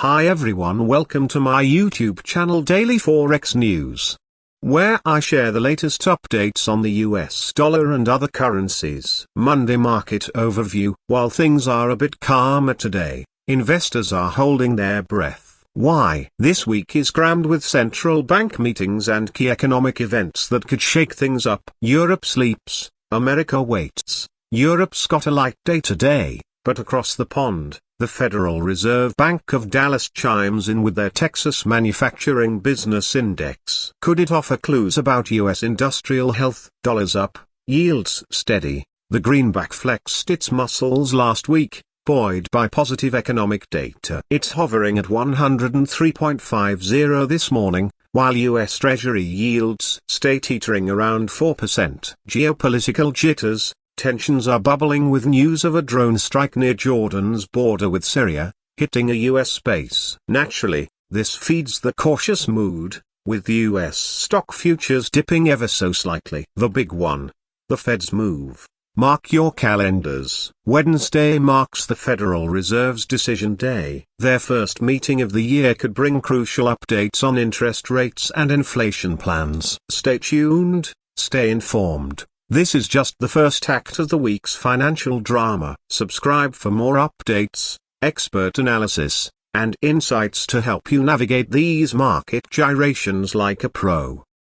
Hi everyone, welcome to my YouTube channel Daily Forex News, where I share the latest updates on the US dollar and other currencies. Monday market overview. While things are a bit calmer today, investors are holding their breath. Why? This week is crammed with central bank meetings and key economic events that could shake things up. Europe sleeps, America waits. Europe's got a light day today, but across the pond, the Federal Reserve Bank of Dallas chimes in with their Texas Manufacturing Business Index. Could it offer clues about U.S. industrial health? Dollars up, yields steady. The greenback flexed its muscles last week, buoyed by positive economic data. It's hovering at 103.50 this morning, while U.S. Treasury yields stay teetering around 4%. Geopolitical jitters. Tensions are bubbling with news of a drone strike near Jordan's border with Syria, hitting a U.S. base. Naturally, this feeds the cautious mood, with U.S. stock futures dipping ever so slightly. The big one. The Fed's move. Mark your calendars. Wednesday marks the Federal Reserve's decision day. Their first meeting of the year could bring crucial updates on interest rates and inflation plans. Stay tuned, stay informed. This is just the first act of the week's financial drama. Subscribe for more updates, expert analysis, and insights to help you navigate these market gyrations like a pro.